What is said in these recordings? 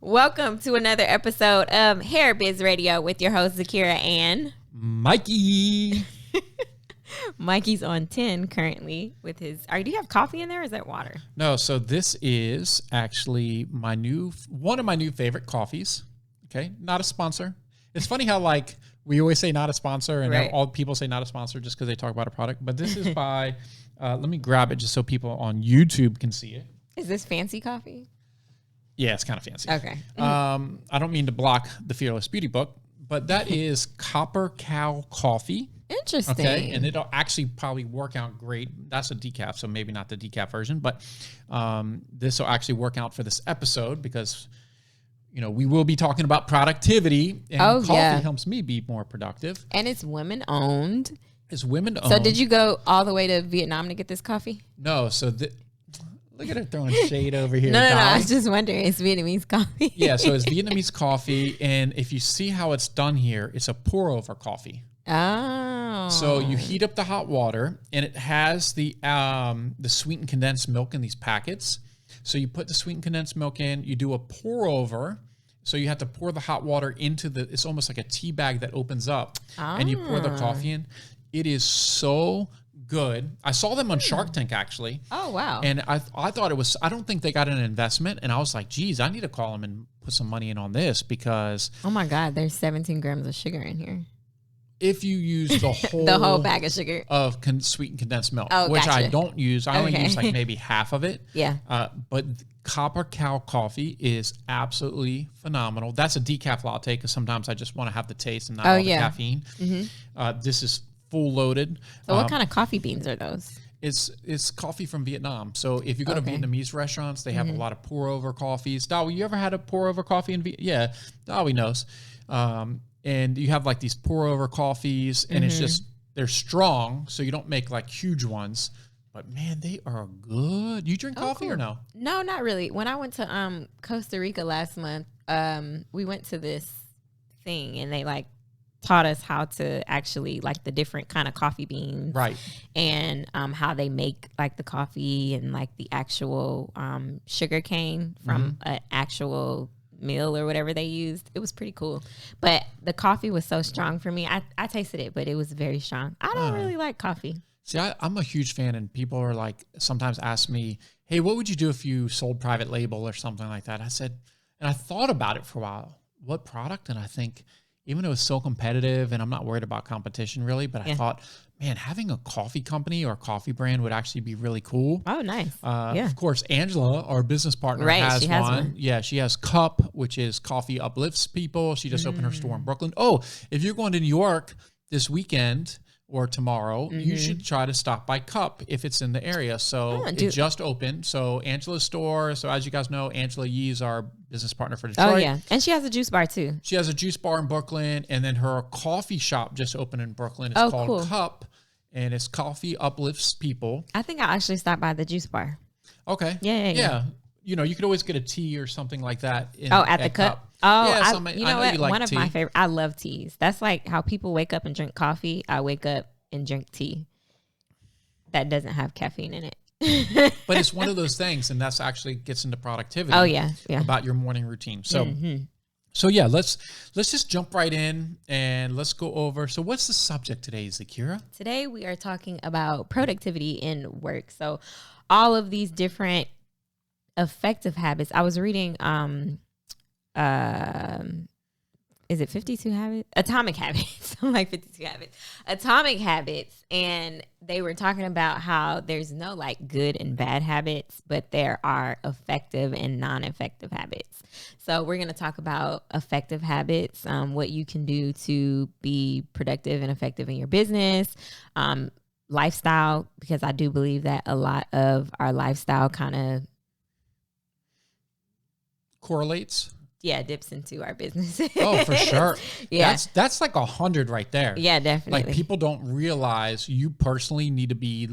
Welcome to another episode of Hair Biz Radio with your host Zakiyrah and Mikey. Mikey's on 10 currently with his. Do you have coffee in there or is that water? No, so this is actually one of my new favorite coffees. Okay, not a sponsor. It's funny how we always say not a sponsor, and right. all people say not a sponsor just because they talk about a product. But this is by. Let me grab it just so people on YouTube can see it. Is this fancy coffee? Yeah, it's kind of fancy. Okay. I don't mean to block the Fearless Beauty book, but that is Copper Cow Coffee. Interesting. Okay, and it'll actually probably work out great. That's a decaf, so maybe not the decaf version, but this will actually work out for this episode because, we will be talking about productivity, and coffee helps me be more productive. And it's women owned. It's women owned. So did you go all the way to Vietnam to get this coffee? No, so look at her throwing shade over here. No, I was just wondering. It's Vietnamese coffee. Yeah, so it's Vietnamese coffee, and if you see how it's done here, it's a pour-over coffee. Oh. So you heat up the hot water, and it has the sweetened condensed milk in these packets. So you put the sweetened condensed milk in, you do a pour-over. So you have to pour the hot water into it's almost like a tea bag that opens up, and you pour the coffee in. It is so good. I saw them on Shark Tank actually. Oh wow! And I thought it was. I don't think they got an investment, and I was like, geez, I need to call them and put some money in on this because. Oh my God! There's 17 grams of sugar in here. If you use the whole bag of sugar of sweetened condensed milk, oh, which gotcha. I don't use, I only use like maybe half of it. Yeah. But Copper Cow Coffee is absolutely phenomenal. That's a decaf latte because sometimes I just want to have the taste and not all the caffeine. Mm-hmm. This is full loaded. So what kind of coffee beans are those? It's coffee from Vietnam. So if you go to Vietnamese restaurants, they have a lot of pour-over coffees. Dawi, you ever had a pour-over coffee in Vietnam? Yeah, Dawi knows. And you have like these pour-over coffees, and it's just, they're strong, so you don't make like huge ones. But man, they are good. You drink coffee or no? No, not really. When I went to Costa Rica last month, we went to this thing, and they taught us how to actually the different kind of coffee beans, right? And how they make the coffee and the actual sugar cane from an actual meal or whatever they used. It was pretty cool, but the coffee was so strong for me. I tasted it, but it was very strong. I don't really like coffee. See, I'm a huge fan, and people are sometimes ask me, hey, what would you do if you sold private label or something like that? I said, and I thought about it for a while, what product? And I think, even though it's so competitive and I'm not worried about competition really, but I thought, man, having a coffee company or a coffee brand would actually be really cool. Oh, nice. Of course, Angela, our business partner, has one. Yeah, she has Cup, which is coffee uplifts people. She just opened her store in Brooklyn. Oh, if you're going to New York this weekend or tomorrow, you should try to stop by Cup if it's in the area. So it just opened. So Angela's store. So as you guys know, Angela Yee's our business partner for Detroit. Oh yeah, and she has a juice bar too. She has a juice bar in Brooklyn, and then her coffee shop just opened in Brooklyn. It's called Cup, and it's coffee uplifts people. I think I actually stopped by the juice bar. Okay. Yeah. You could always get a tea or something like that. At the Cup. Oh, yeah, you know what? One of my favorite. I love teas. That's how people wake up and drink coffee. I wake up and drink tea that doesn't have caffeine in it. But it's one of those things, and that's actually gets into productivity. Oh yeah. About your morning routine. So, so yeah, let's just jump right in and let's go over. So, what's the subject today, Zakiyrah? Today we are talking about productivity in work. So, all of these different effective habits. I was reading is it 52 habits? Atomic Habits. I'm like 52 habits. Atomic Habits. And they were talking about how there's no good and bad habits, but there are effective and non-effective habits. So we're going to talk about effective habits, what you can do to be productive and effective in your business, lifestyle, because I do believe that a lot of our lifestyle kind of correlates. Yeah, dips into our business. Oh, for sure. Yeah. That's like 100 right there. Yeah, definitely. People don't realize you personally need to be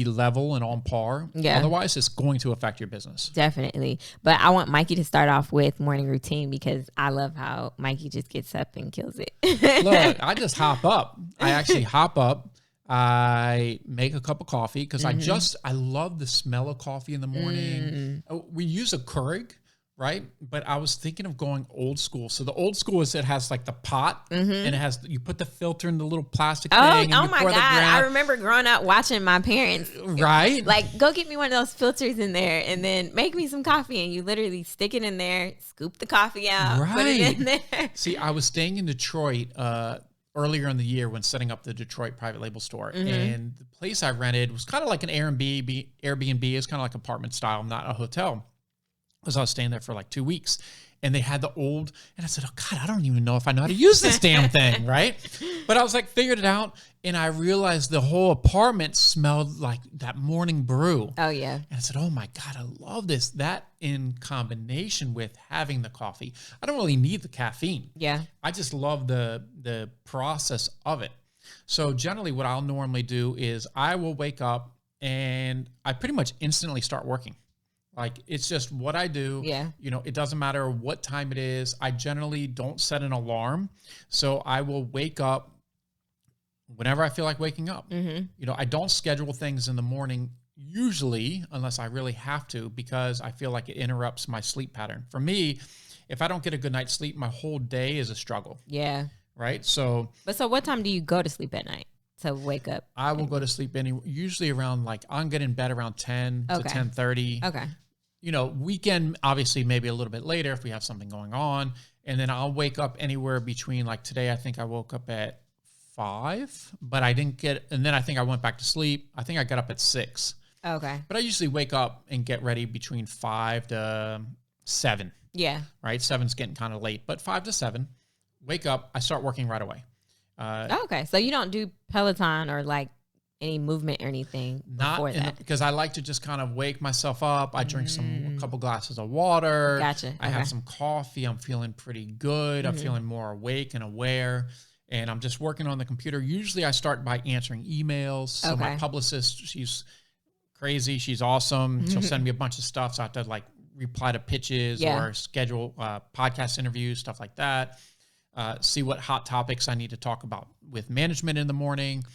level and on par. Yeah. Otherwise, it's going to affect your business. Definitely. But I want Mikey to start off with morning routine because I love how Mikey just gets up and kills it. Look, I just hop up. I actually hop up. I make a cup of coffee because I love the smell of coffee in the morning. We use a Keurig. right? But I was thinking of going old school. So the old school is it has like the pot and it has, you put the filter in the little plastic thing. And Oh my God. I remember growing up watching my parents. Right. Like, go get me one of those filters in there and then make me some coffee. And you literally stick it in there, scoop the coffee out, put it in there. See, I was staying in Detroit earlier in the year when setting up the Detroit private label store. And the place I rented was kind of like an Airbnb. It's kind of like apartment style, not a hotel. Because I was staying there for like 2 weeks and they had the old, and I said, oh God, I don't even know if I know how to use this damn thing, right? But I was like, figured it out. And I realized the whole apartment smelled like that morning brew. Oh yeah. And I said, oh my God, I love this. That in combination with having the coffee. I don't really need the caffeine. Yeah. I just love the process of it. So generally what I'll normally do is I will wake up and I pretty much instantly start working. Like, it's just what I do. Yeah. You know, it doesn't matter what time it is. I generally don't set an alarm. So I will wake up whenever I feel like waking up. You know, I don't schedule things in the morning usually unless I really have to, because I feel like it interrupts my sleep pattern. For me, if I don't get a good night's sleep, my whole day is a struggle. Yeah. Right. So what time do you go to sleep at night? To wake up? I will go to sleep usually around, like, I'm getting in bed around 10 to 10:30. Okay. You know, weekend, obviously maybe a little bit later if we have something going on. And then I'll wake up anywhere between, like today, I think I woke up at 5, but I didn't get, and then I think I went back to sleep. I think I got up at 6. Okay. But I usually wake up and get ready between 5 to 7. Yeah. Right? 7's getting kind of late, but 5 to 7, wake up, I start working right away. Okay. So you don't do Peloton or like any movement or anything before that? Because I like to just kind of wake myself up. I drink a couple glasses of water. Gotcha. I have some coffee. I'm feeling pretty good. I'm feeling more awake and aware. And I'm just working on the computer. Usually I start by answering emails. So my publicist, she's crazy. She's awesome. She'll send me a bunch of stuff. So I have to like reply to pitches or schedule podcast interviews, stuff like that. See what hot topics I need to talk about with management in the morning.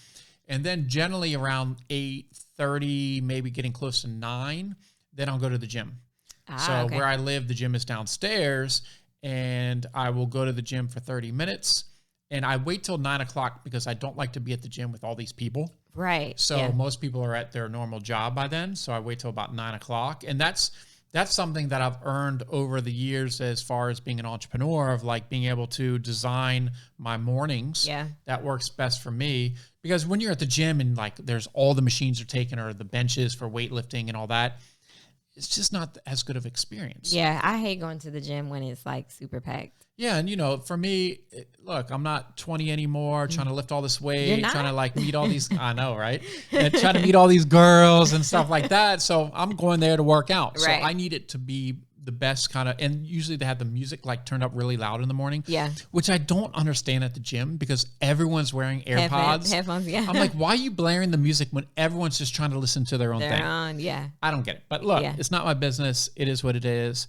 And then generally around 8:30, maybe getting close to 9, then I'll go to the gym. Where I live, the gym is downstairs, and I will go to the gym for 30 minutes. And I wait till 9 o'clock because I don't like to be at the gym with all these people. Right. So most people are at their normal job by then. So I wait till about 9 o'clock. And that's something that I've earned over the years as far as being an entrepreneur, of like being able to design my mornings. Yeah. That works best for me, because when you're at the gym and like there's all the machines are taken or the benches for weightlifting and all that, it's just not as good of experience. Yeah. I hate going to the gym when it's like super packed. Yeah. And, you know, for me, look, I'm not 20 anymore, trying to lift all this weight, trying to like meet all these, I know, right? And trying to meet all these girls and stuff like that. So I'm going there to work out. Right. So I need it to be the best kind of, and usually they have the music like turned up really loud in the morning. Yeah. Which I don't understand at the gym, because everyone's wearing AirPods. Headphones, yeah. I'm like, why are you blaring the music when everyone's just trying to listen to their own thing? Yeah. I don't get it. But look, it's not my business. It is what it is.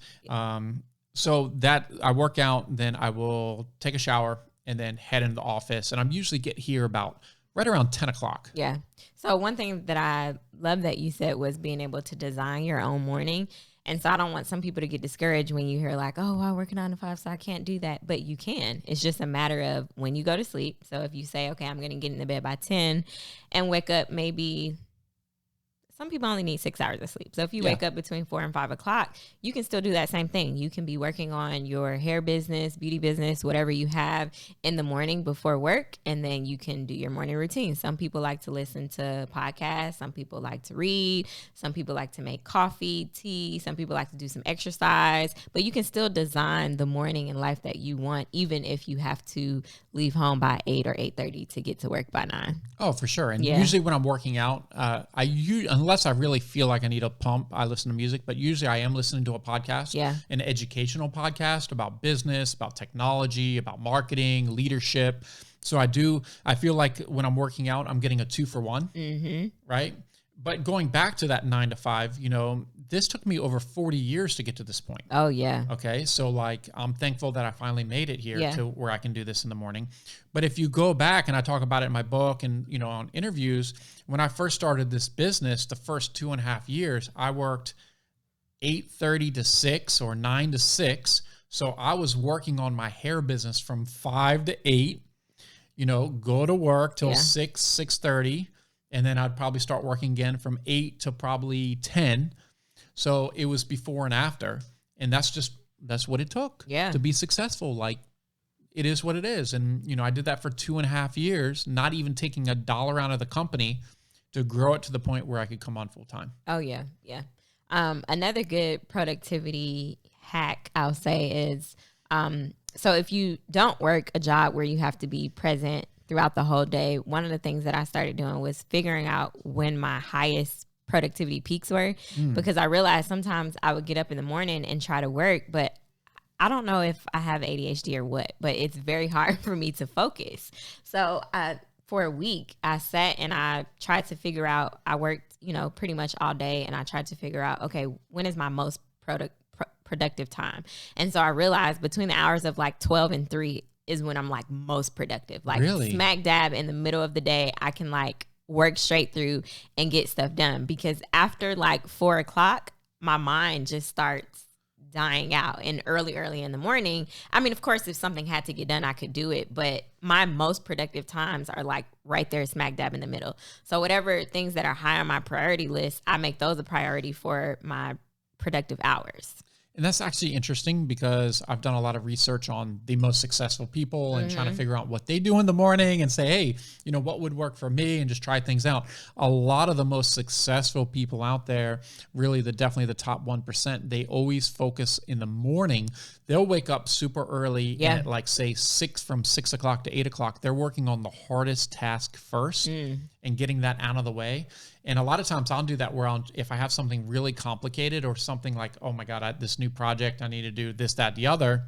So that I work out, then I will take a shower and then head into the office. And I'm usually get here about right around 10 o'clock. Yeah. So one thing that I love that you said was being able to design your own morning. And so I don't want some people to get discouraged when you hear like, oh, I work 9 to 5, so I can't do that. But you can. It's just a matter of when you go to sleep. So if you say, okay, I'm going to get in the bed by 10 and wake up maybe, some people only need 6 hours of sleep. So if you wake up between 4 and 5 o'clock, you can still do that same thing. You can be working on your hair business, beauty business, whatever you have in the morning before work, and then you can do your morning routine. Some people like to listen to podcasts. Some people like to read. Some people like to make coffee, tea. Some people like to do some exercise. But you can still design the morning and life that you want, even if you have to leave home by 8 or 8:30 to get to work by 9. Oh, for sure. And usually when I'm working out, unless I really feel like I need a pump, I listen to music, but usually I am listening to a podcast, an educational podcast about business, about technology, about marketing, leadership. So I feel like when I'm working out, I'm getting a 2-for-1, right? But going back to that 9 to 5, you know, this took me over 40 years to get to this point. Oh, yeah. Okay. So like, I'm thankful that I finally made it here to where I can do this in the morning. But if you go back, and I talk about it in my book and, you know, on interviews, when I first started this business, the first 2.5 years, I worked 8:30 to 6 or 9 to 6. So I was working on my hair business from 5 to 8, go to work till 6:30. And then I'd probably start working again from 8 to probably 10. So it was before and after. And that's what it took to be successful. Like, it is what it is. And, I did that for 2.5 years, not even taking a dollar out of the company to grow it to the point where I could come on full time. Oh, yeah. Yeah. Another good productivity hack, I'll say, is so if you don't work a job where you have to be present throughout the whole day, one of the things that I started doing was figuring out when my highest productivity peaks were, because I realized sometimes I would get up in the morning and try to work, but I don't know if I have ADHD or what, but it's very hard for me to focus. So for a week, I sat and I tried to figure out, I worked, pretty much all day, and I tried to figure out, okay, when is my most productive time? And so I realized between the hours of like 12 and 3 is when I'm like most productive. Like smack dab in the middle of the day, I can like work straight through and get stuff done, because after like 4 o'clock, my mind just starts dying out. And early in the morning, I mean, of course, if something had to get done, I could do it, but my most productive times are like right there smack dab in the middle. So whatever things that are high on my priority list, I make those a priority for my productive hours. And that's actually interesting, because I've done a lot of research on the most successful people and trying to figure out what they do in the morning and say, hey, what would work for me, and just try things out. A lot of the most successful people out there, really definitely the top 1%, they always focus in the morning. They'll wake up super early and at like say from 6 o'clock to 8 o'clock, they're working on the hardest task first and getting that out of the way. And a lot of times I'll do that where if I have something really complicated or something like, oh my God, this new project, I need to do this, that, the other,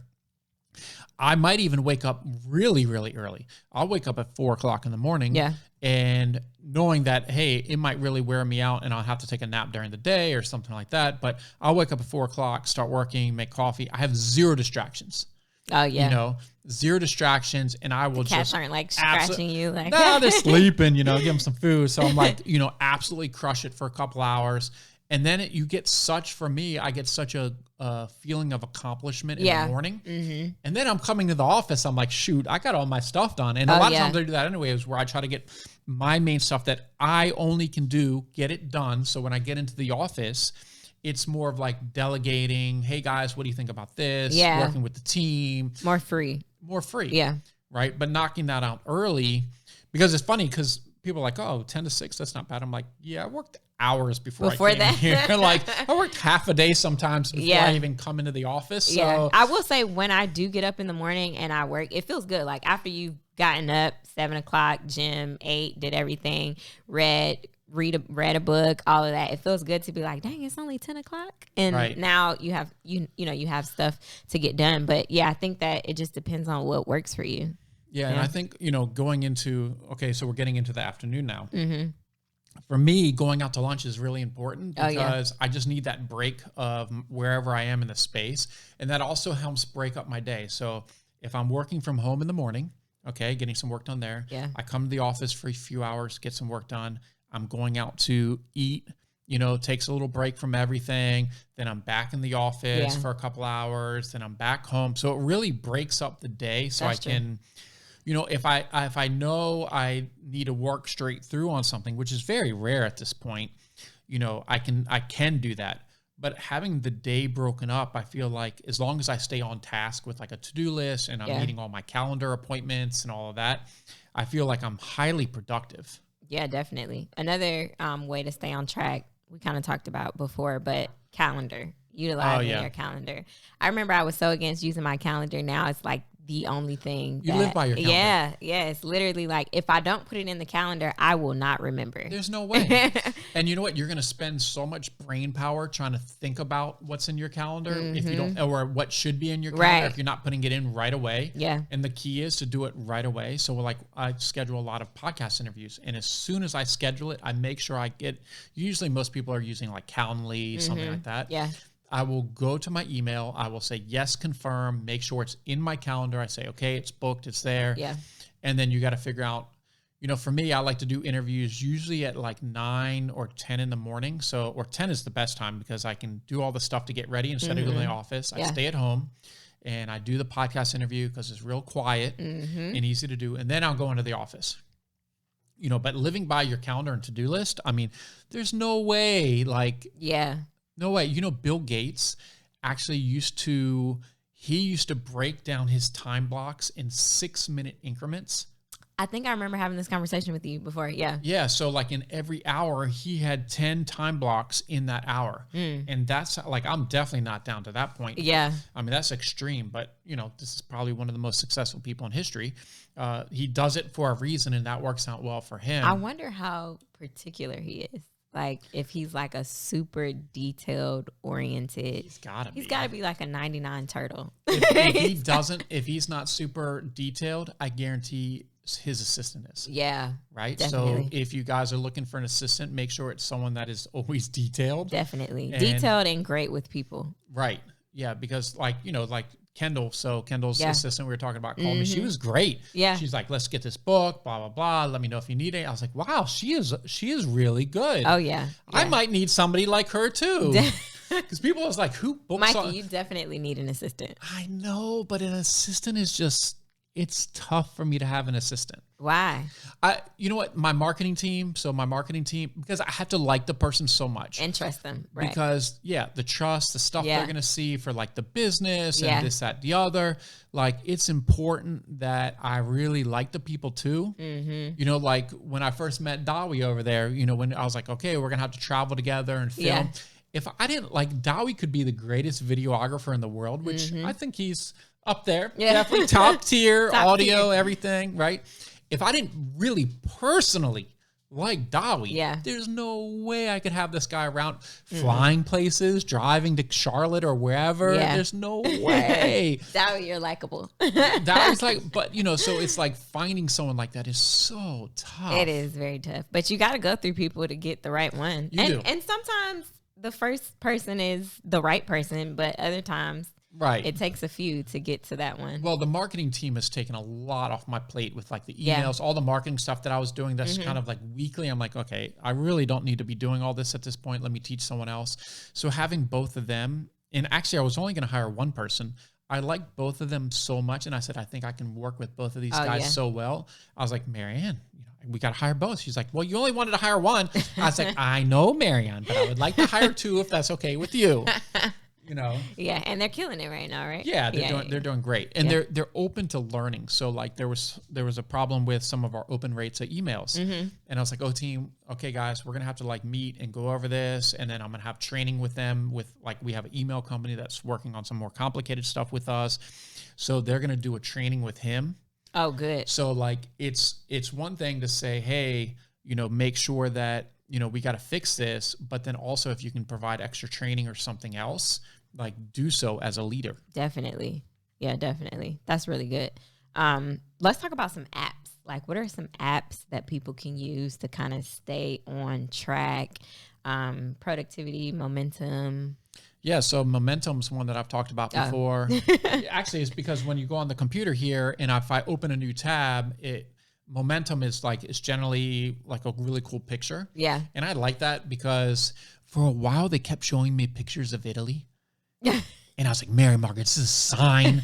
I might even wake up really, really early. I'll wake up at 4 o'clock in the morning. Yeah. And knowing that, hey, it might really wear me out and I'll have to take a nap during the day or something like that. But I'll wake up at 4 o'clock, start working, make coffee. I have zero distractions. Oh, yeah. Zero distractions. And I will cats aren't like scratching you. Like, no, they're sleeping, give them some food. So I'm like, absolutely crush it for a couple hours. And then you get I get such a feeling of accomplishment in the morning. Mm-hmm. And then I'm coming to the office. I'm like, shoot, I got all my stuff done. And a lot of times I do that anyway, is where I try to get my main stuff that I only can do, get it done. So when I get into the office, it's more of like delegating. Hey guys, what do you think about this? Yeah. Working with the team. More free. Yeah. Right. But knocking that out early, because it's funny, because people are like, oh, 10 to 6, that's not bad. I'm like, yeah, I worked hours before I came here. Like, I worked half a day sometimes before I even come into the office. So. Yeah. I will say, when I do get up in the morning and I work, it feels good. Like, after you've gotten up, 7 o'clock, gym, 8, did everything, read a book, all of that. It feels good to be like, dang, it's only 10 o'clock. And now you have, you have stuff to get done. But yeah, I think that it just depends on what works for you. Yeah. And I think, going into, so we're getting into the afternoon now. Mm-hmm. For me, going out to lunch is really important, because I just need that break of wherever I am in the space. And that also helps break up my day. So if I'm working from home in the morning, getting some work done there. Yeah. I come to the office for a few hours, get some work done. I'm going out to eat, takes a little break from everything. Then I'm back in the office for a couple hours. Then I'm back home. So it really breaks up the day. So I can, if I know I need to work straight through on something, which is very rare at this point, I can do that. But having the day broken up, I feel like as long as I stay on task with like a to-do list and I'm meeting all my calendar appointments and all of that, I feel like I'm highly productive. Yeah, definitely. Another way to stay on track, we kind of talked about before, but calendar, utilizing your calendar. I remember I was so against using my calendar. Now it's like the only thing. You live by your calendar. Yeah. It's literally like, if I don't put it in the calendar, I will not remember. There's no way. And you know what? You're going to spend so much brain power trying to think about what's in your calendar if you don't, or what should be in your calendar if you're not putting it in right away. Yeah. And the key is to do it right away. So like, I schedule a lot of podcast interviews, and as soon as I schedule it, I make sure I get, usually most people are using like Calendly, something like that. Yeah. I will go to my email. I will say, yes, confirm, make sure it's in my calendar. I say, okay, it's booked, it's there. Yeah. And then you got to figure out, For me, I like to do interviews usually at like 9 or 10 in the morning. Or 10 is the best time because I can do all the stuff to get ready instead of going to the office. I stay at home and I do the podcast interview because it's real quiet and easy to do. And then I'll go into the office. But living by your calendar and to-do list, I mean, there's no way, no way. Bill Gates actually used to break down his time blocks in 6-minute increments. I think I remember having this conversation with you before. Yeah. Yeah. So like in every hour, he had 10 time blocks in that hour. And that's like, I'm definitely not down to that point. Yeah. I mean, that's extreme, but this is probably one of the most successful people in history. He does it for a reason and that works out well for him. I wonder how particular he is. Like if he's like a super detailed oriented, he's got to be like a 99 turtle. If he's not super detailed, I guarantee his assistant is. Yeah. Right. Definitely. So if you guys are looking for an assistant, make sure it's someone that is always detailed. Definitely. Detailed and great with people. Right. Yeah. Because like Kendall, so Kendall's assistant we were talking about called me. She was great. Yeah. She's like, let's get this book, blah, blah, blah. Let me know if you need it. I was like, wow, she is really good. Oh, yeah. I might need somebody like her too. Because people was like, who books Mikey, you definitely need an assistant. I know, but an assistant is just, it's tough for me to have an assistant. Why? You know what? My marketing team, because I have to like the person so much. And trust them. Right. Because, the trust, the stuff they're going to see for like the business and this, that, the other. Like, it's important that I really like the people too. Like when I first met Dawi over there, when I was like, okay, we're going to have to travel together and film. Yeah. If I didn't like, Dawi could be the greatest videographer in the world, which I think he's up there. Yeah. Definitely top tier, audio, everything, right? If I didn't really personally like Dawi, there's no way I could have this guy around flying places, driving to Charlotte or wherever. Yeah. There's no way. Dawi, you're likable. Dawi's like, but so it's like finding someone like that is so tough. It is very tough, but you got to go through people to get the right one. And sometimes the first person is the right person, but other times it takes a few to get to that one. Well, the marketing team has taken a lot off my plate with like the emails, all the marketing stuff that I was doing. That's kind of like weekly. I'm like, okay, I really don't need to be doing all this at this point. Let me teach someone else. So having both of them, and actually I was only going to hire one person. I like both of them so much. And I said, I think I can work with both of these guys so well. I was like, Marianne, we got to hire both. She's like, well, you only wanted to hire one. I was like, I know, Marianne, but I would like to hire two if that's okay with you. Yeah, and they're killing it right now, right? Yeah, they're doing great, and they're open to learning. So like there was a problem with some of our open rates of emails, and I was like, team, okay guys, we're gonna have to like meet and go over this, and then I'm gonna have training with them. With like we have an email company that's working on some more complicated stuff with us, so they're gonna do a training with him. Oh, good. So like it's one thing to say, hey, make sure that we got to fix this, but then also if you can provide extra training or something else, like do so as a leader. Definitely. Yeah, definitely. That's really good. Let's talk about some apps. Like what are some apps that people can use to kind of stay on track? Productivity, momentum. Yeah, so Momentum's one that I've talked about before. Actually, it's because when you go on the computer here and if I open a new tab, Momentum is like, it's generally like a really cool picture. Yeah. And I like that because for a while they kept showing me pictures of Italy. And I was like, Mary Margaret, this is a sign.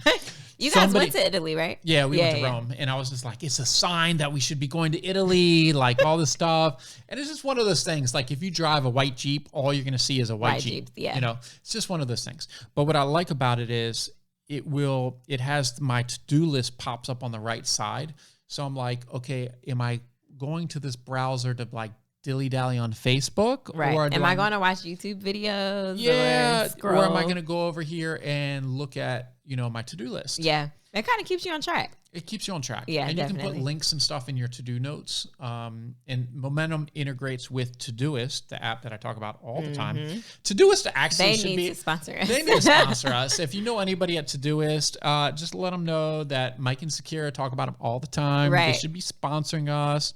You guys went to Italy, right? Yeah, we went to Rome. And I was just like, it's a sign that we should be going to Italy, like all this stuff. And it's just one of those things. Like if you drive a white Jeep, all you're going to see is a white Jeep. Yeah. It's just one of those things. But what I like about it is it has my to-do list pops up on the right side. So I'm like, okay, am I going to this browser to like dilly-dally on Facebook? Right. Or am I going to watch YouTube videos? Yeah. Or am I going to go over here and look at, my to-do list? Yeah. It kind of keeps you on track. It keeps you on track. Yeah, and definitely. You can put links and stuff in your to-do notes. And Momentum integrates with Todoist, the app that I talk about all the time. Todoist actually should be... They need to sponsor us. They need to sponsor us. If you know anybody at Todoist, just let them know that Mike and Zakiyrah talk about them all the time. Right. They should be sponsoring us.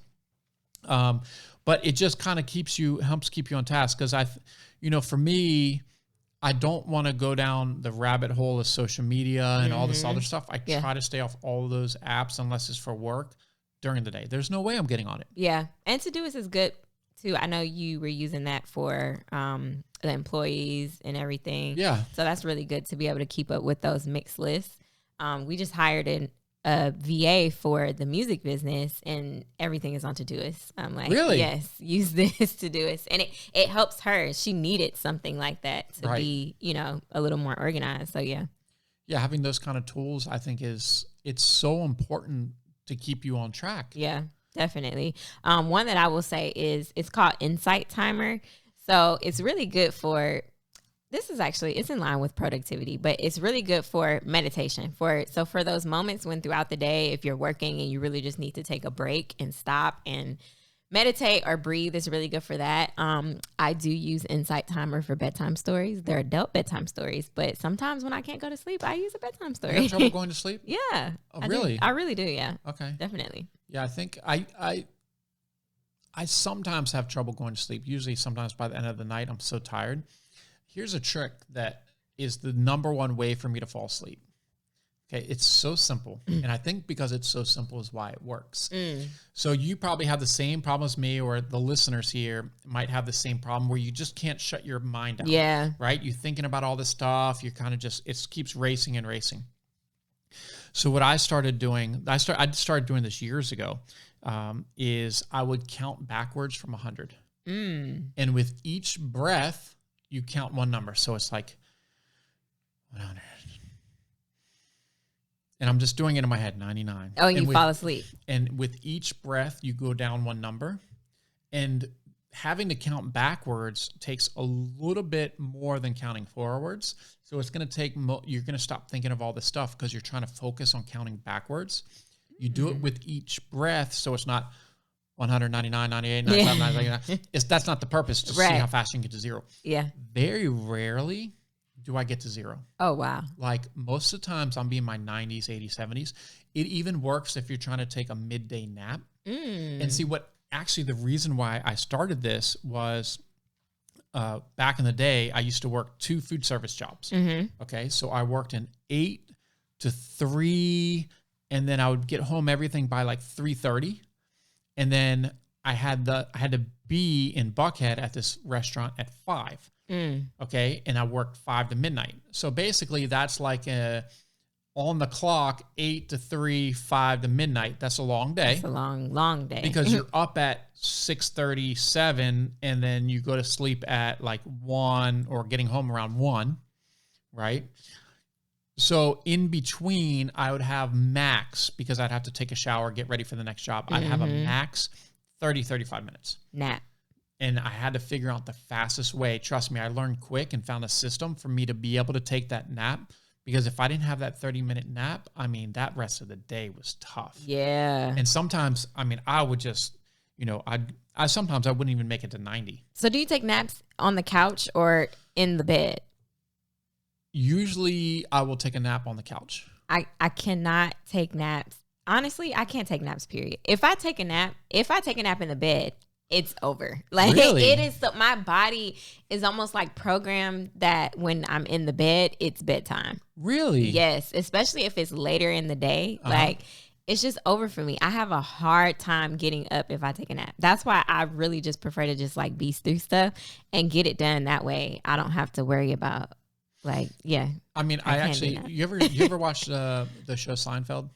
But it just kind of helps keep you on task. Because for me, I don't want to go down the rabbit hole of social media and all this other stuff. I try to stay off all of those apps unless it's for work. during the day. There's no way I'm getting on it. Yeah. And Todoist is good too. I know you were using that for the employees and everything. Yeah. So that's really good to be able to keep up with those mixed lists. We just hired a VA for the music business, and everything is on Todoist. I'm like, really? Yes, use this Todoist. And it helps her. She needed something like that to be, a little more organized. So, yeah. Yeah, having those kind of tools, I think it's so important to keep you on track. Yeah, definitely. One that I will say is it's called Insight Timer. So it's really good for, it's in line with productivity, but it's really good for meditation. For those moments when throughout the day, if you're working and you really just need to take a break and stop and meditate or breathe, is really good for that. I do use Insight Timer for bedtime stories. They're adult bedtime stories, but sometimes when I can't go to sleep, I use a bedtime story. You have trouble going to sleep? Yeah. Oh, really? I really do. Yeah. Okay. Definitely. Yeah, I think I sometimes have trouble going to sleep. Usually sometimes by the end of the night, I'm so tired. Here's a trick that is the number one way for me to fall asleep. Okay, it's so simple. And I think because it's so simple is why it works. So you probably have the same problem as me, or the listeners here might have the same problem where you just can't shut your mind down. Yeah. Right? You're thinking about all this stuff. You're kind of it keeps racing and racing. So what I started doing, I started doing this years ago, is I would count backwards from 100. And with each breath, you count one number. So it's like 100. And I'm just doing it in my head, 99. Oh, and you fall asleep. And with each breath, you go down one number. And having to count backwards takes a little bit more than counting forwards. So it's going to take, you're going to stop thinking of all this stuff because you're trying to focus on counting backwards. You do it with each breath. So it's not 199, 98, 97, 99. That's not the purpose, to see how fast you can get to zero. Yeah. Very rarely do I get to zero. Oh, wow. Like most of the times I'm being my 90s, 80s, 70s. It even works if you're trying to take a midday nap. And see actually the reason why I started this was back in the day, I used to work 2 food service jobs. Okay. So I worked in 8 to 3, and then I would get home everything by like 3:30. And then I had to be in Buckhead at this restaurant at 5. Okay. And I worked 5 to midnight. So basically that's like on the clock, 8 to 3, 5 to midnight. That's a long day. That's a long day. Because you're up at 6:30, 7, and then you go to sleep at like 1, or getting home around 1, right? So in between, I would have max, because I'd have to take a shower, get ready for the next job. I'd have a max 30, 35 minutes. Nap. And I had to figure out the fastest way. Trust me, I learned quick and found a system for me to be able to take that nap. Because if I didn't have that 30-minute nap, I mean, that rest of the day was tough. Yeah. And sometimes, I mean, I would just, sometimes I wouldn't even make it to 90. So do you take naps on the couch or in the bed? Usually I will take a nap on the couch. I cannot take naps. Honestly, I can't take naps, period. If I take a nap in the bed, it's over. Like really? It is. My body is almost like programmed that when I'm in the bed, it's bedtime. Really? Yes. Especially if it's later in the day. Like it's just over for me. I have a hard time getting up if I take a nap. That's why I really just prefer to just like beast through stuff and get it done that way. I don't have to worry about I mean, you ever watched the show Seinfeld?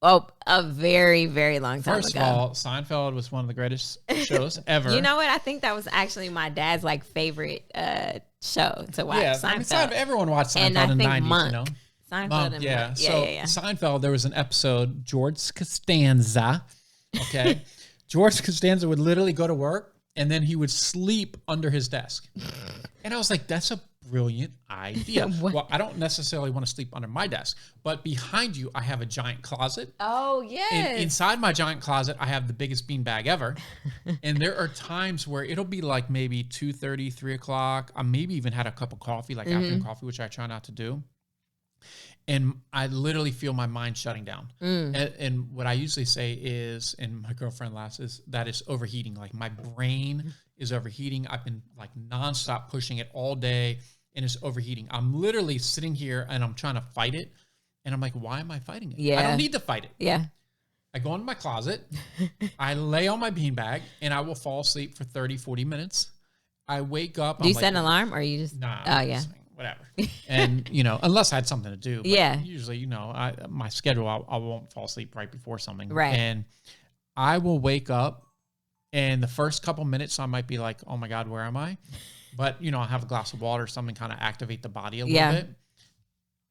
Oh, a very, very long time ago. First of all, Seinfeld was one of the greatest shows ever. You know what? I think that was actually my dad's favorite show to watch. Yeah, Seinfeld. I mean, everyone watched Seinfeld in the 90s, Monk. Seinfeld and yeah. Monk. So Seinfeld, there was an episode, George Costanza, okay? George Costanza would literally go to work, and then he would sleep under his desk. And I was like, that's a brilliant idea. Well, I don't necessarily want to sleep under my desk, but behind you, I have a giant closet. Oh, yes. And inside my giant closet, I have the biggest beanbag ever. And there are times where it'll be like maybe 2:30, 3 o'clock. I maybe even had a cup of coffee, like afternoon coffee, which I try not to do. And I literally feel my mind shutting down. And what I usually say is, and my girlfriend laughs, is that it's overheating. Like my brain is overheating. I've been like nonstop pushing it all day, and it's overheating. I'm literally sitting here and I'm trying to fight it. And I'm like, why am I fighting it? Yeah. I don't need to fight it. Yeah. I go into my closet, I lay on my beanbag, and I will fall asleep for 30, 40 minutes. I wake up. Do you set an alarm or you just? Nah. Oh, yeah. Whatever. And, unless I had something to do. But yeah. Usually, my schedule, I won't fall asleep right before something. Right. And I will wake up, and the first couple minutes, I might be like, oh, my God, where am I? But, I'll have a glass of water or something, kind of activate the body a little bit.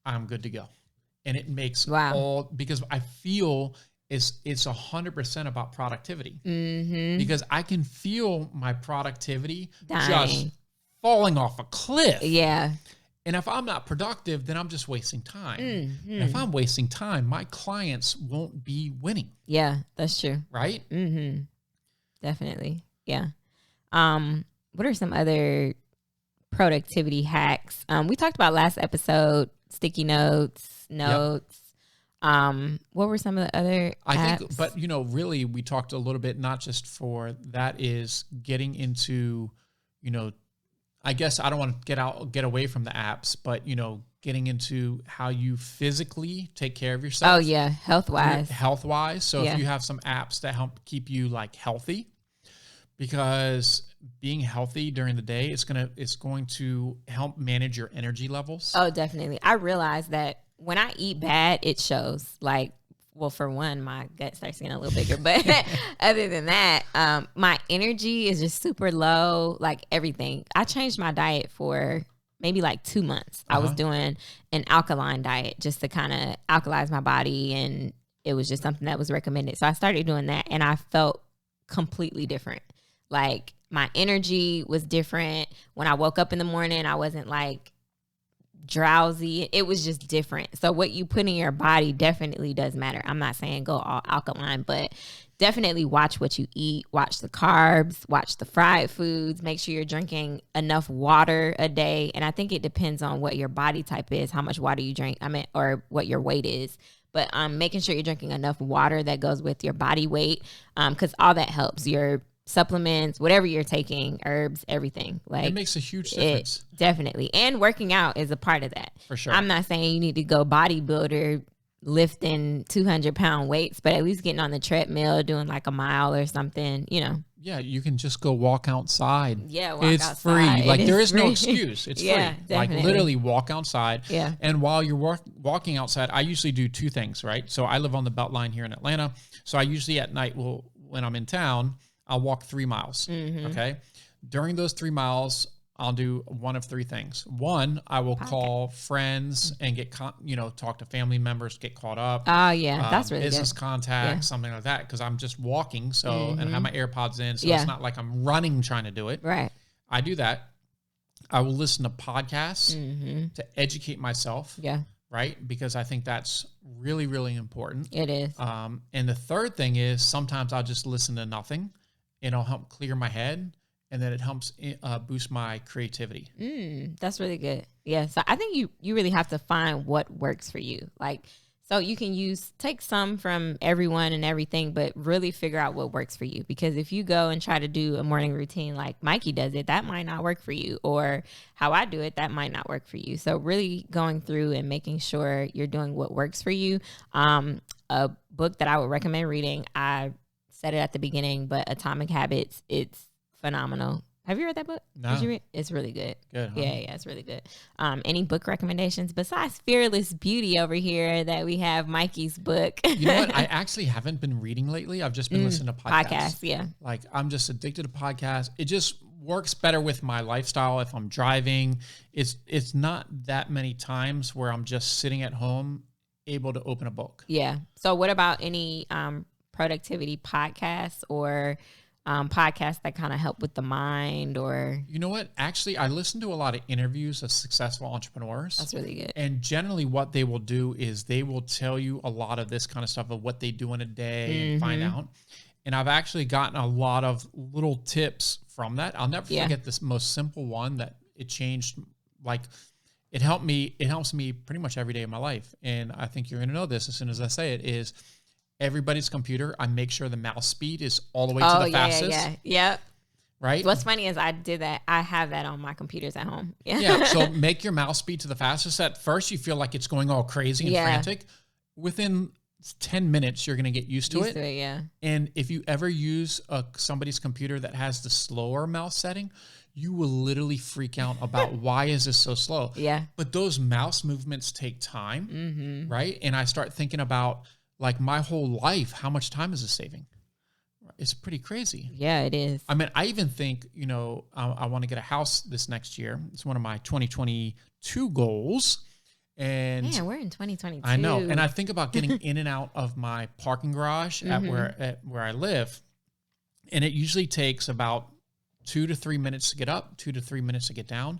I'm good to go. And it makes because I feel it's 100% about productivity. Mm-hmm. Because I can feel my productivity just falling off a cliff. Yeah. And if I'm not productive, then I'm just wasting time. Mm-hmm. And if I'm wasting time, my clients won't be winning. Yeah, that's true. Right? Mm-hmm. Definitely. Yeah. What are some other productivity hacks? We talked about last episode, sticky notes. Yep. What were some of the other apps? think, but really we talked a little bit, not just for that, is getting into, I guess I don't want to get away from the apps, but getting into how you physically take care of yourself. Oh yeah. Healthwise. So if you have some apps that help keep you healthy, because being healthy during the day, it's going to help manage your energy levels. Oh, definitely. I realized that when I eat bad, it shows. For one, my gut starts getting a little bigger, but other than that, my energy is just super low, everything. I changed my diet for maybe 2 months. I was doing an alkaline diet just to kind of alkalize my body, and it was just something that was recommended. So I started doing that, and I felt completely different. My energy was different. When I woke up in the morning, I wasn't drowsy. It was just different. So what you put in your body definitely does matter. I'm not saying go all alkaline, but definitely watch what you eat, watch the carbs, watch the fried foods, make sure you're drinking enough water a day. And I think it depends on what your body type is, how much water you drink, or what your weight is. But making sure you're drinking enough water that goes with your body weight, because all that helps. Your supplements, whatever you're taking, herbs, everything. It makes a huge difference. Definitely. And working out is a part of that. For sure. I'm not saying you need to go bodybuilder lifting 200-pound weights, but at least getting on the treadmill, doing a mile or something, Yeah, you can just go walk outside. Yeah, it's outside. Free. There is no excuse. It's free. Definitely. Literally walk outside. Yeah. And while you're walking outside, I usually do two things, right? So I live on the Beltline here in Atlanta. So I usually at night when I'm in town, I'll walk 3 miles. Mm-hmm. Okay. During those 3 miles, I'll do one of three things. One, I will call friends and talk to family members, get caught up. Oh yeah, that's really business good. contacts, something like that, because I'm just walking. So and I have my AirPods in, so it's not like I'm running trying to do it. Right. I do that. I will listen to podcasts to educate myself. Yeah. Right, because I think that's really, really important. It is. And the third thing is sometimes I'll just listen to nothing, and it'll help clear my head. And then it helps boost my creativity. That's really good. Yeah. So I think you really have to find what works for you. So you can take some from everyone and everything, but really figure out what works for you. Because if you go and try to do a morning routine like Mikey does it, that might not work for you. Or how I do it, that might not work for you. So really going through and making sure you're doing what works for you. A book that I would recommend reading, I said it at the beginning, but Atomic Habits, it's phenomenal. Have you read that book? No. Did you read? It's really good. Good. Huh? Yeah, it's really good. Any book recommendations besides Fearless Beauty over here that we have Mikey's book? You know what? I actually haven't been reading lately. I've just been listening to podcasts. Yeah. I'm just addicted to podcasts. It just works better with my lifestyle. If I'm driving, it's not that many times where I'm just sitting at home able to open a book. Yeah. So what about any productivity podcasts or podcasts that kind of help with the mind? Or you know what? Actually, I listen to a lot of interviews of successful entrepreneurs. That's really good. And generally what they will do is they will tell you a lot of this kind of stuff of what they do in a day and find out. And I've actually gotten a lot of little tips from that. I'll never forget this most simple one that it changed. It helps me pretty much every day of my life. And I think you're going to know this as soon as I say it is everybody's computer, I make sure the mouse speed is all the way to the fastest. Yep. Right? What's funny is I did that. I have that on my computers at home. Yeah. So make your mouse speed to the fastest. At first, you feel like it's going all crazy and frantic. Within 10 minutes, you're going to get used to it. Yeah. And if you ever use somebody's computer that has the slower mouse setting, you will literally freak out about why is this so slow? Yeah. But those mouse movements take time, right? And I start thinking about like my whole life, how much time is this saving? It's pretty crazy. Yeah, it is. I mean, I even think, I want to get a house this next year. It's one of my 2022 goals. And man, we're in 2022. I know. And I think about getting in and out of my parking garage at where I live. And it usually takes about 2 to 3 minutes to get up, 2 to 3 minutes to get down.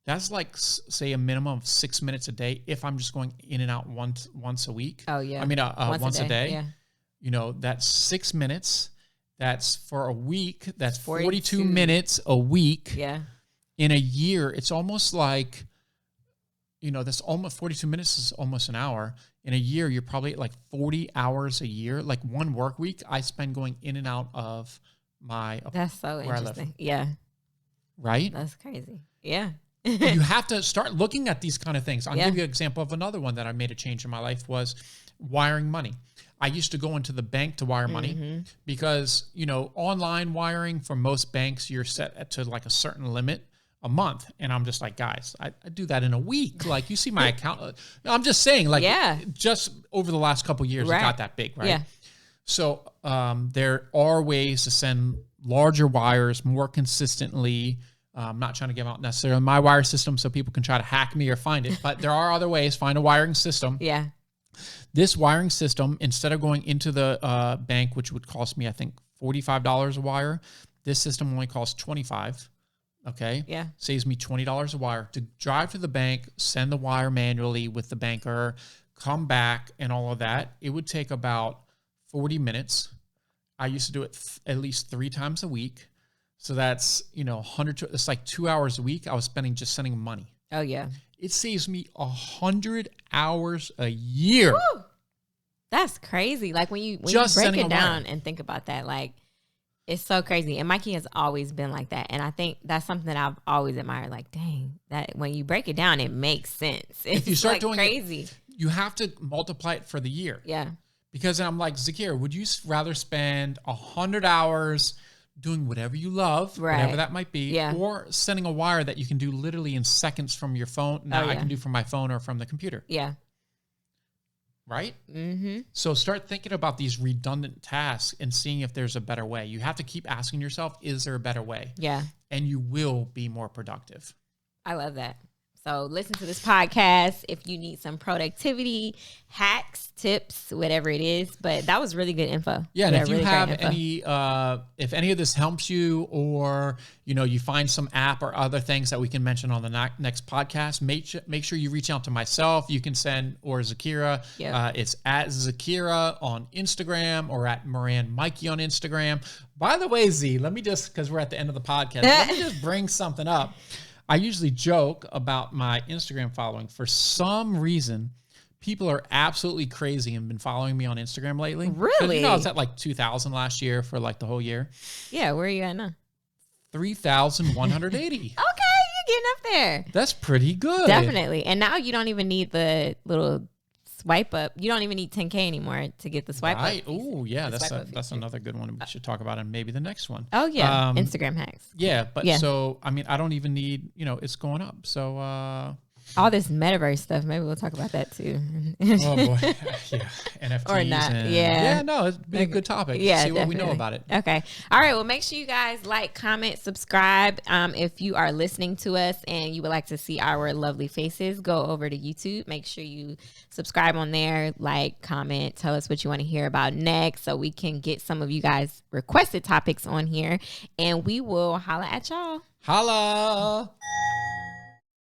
That's like, say, a minimum of 6 minutes a day if I'm just going in and out once a week. Oh, yeah. I mean, once a day. Yeah. That's 6 minutes. That's for a week. That's 42 minutes a week. Yeah. In a year, it's almost like, that's almost 42 minutes is almost an hour. In a year, you're probably at like 40 hours a year. Like one work week, I spend going in and out of my That's so interesting. Yeah. Right? That's crazy. Yeah. You have to start looking at these kind of things. I'll give you an example of another one that I made a change in my life was wiring money. I used to go into the bank to wire money because, online wiring for most banks, you're set to like a certain limit a month. And I'm just like, guys, I do that in a week. Like you see my account. I'm just saying like just over the last couple of years, it got that big, right? Yeah. So there are ways to send larger wires more consistently. I'm not trying to give out necessarily my wire system so people can try to hack me or find it, but there are other ways. Find a wiring system. Yeah. This wiring system, instead of going into the bank, which would cost me, I think, $45 a wire, this system only costs $25. Okay. Yeah. Saves me $20 a wire to drive to the bank, send the wire manually with the banker, come back and all of that. It would take about 40 minutes. I used to do it at least 3 times a week. So that's, 100, it's like 2 hours a week I was spending just sending money. Oh, yeah. It saves me 100 hours a year. Woo! That's crazy. Like when you break it down and think about that, like it's so crazy. And Mikey has always been like that. And I think that's something that I've always admired. Like, dang, that when you break it down, it makes sense. If you start like doing crazy, you have to multiply it for the year. Yeah. Because I'm like, Zakiyrah, would you rather spend 100 hours doing whatever you love, whatever that might be, or sending a wire that you can do literally in seconds from your phone? Now I can do from my phone or from the computer. Yeah. Right? Mm-hmm. So start thinking about these redundant tasks and seeing if there's a better way. You have to keep asking yourself, is there a better way? Yeah. And you will be more productive. I love that. So listen to this podcast if you need some productivity hacks, tips, whatever it is. But that was really good info. Yeah, and if you have any, if any of this helps you, or you find some app or other things that we can mention on the next podcast, make sure you reach out to myself. You can send or Zakiyrah. Yep. It's at Zakiyrah on Instagram or at Moran Mikey on Instagram. By the way, Z, let me just, because we're at the end of the podcast, let me just bring something up. I usually joke about my Instagram following. For some reason, people are absolutely crazy and been following me on Instagram lately. Really? I was at like 2,000 last year for like the whole year. Yeah, where are you at now? 3,180. Okay, you're getting up there. That's pretty good. Definitely. And now you don't even need the little swipe up. You don't even need 10K anymore to get the swipe up. Oh, yeah. That's another good one we should talk about in maybe the next one. Oh, yeah. Instagram hacks. Yeah. But so, I mean, I don't even need, it's going up. So, all this metaverse stuff, maybe we'll talk about that too. Oh, boy. Yeah. NFTs. Or not. Yeah, no, it'd be a good topic. Yeah, see what we know about it. Okay. All right. Well, make sure you guys like, comment, subscribe. If you are listening to us and you would like to see our lovely faces, go over to YouTube. Make sure you subscribe on there, like, comment, tell us what you want to hear about next so we can get some of you guys requested topics on here, and we will holla at y'all. Holla.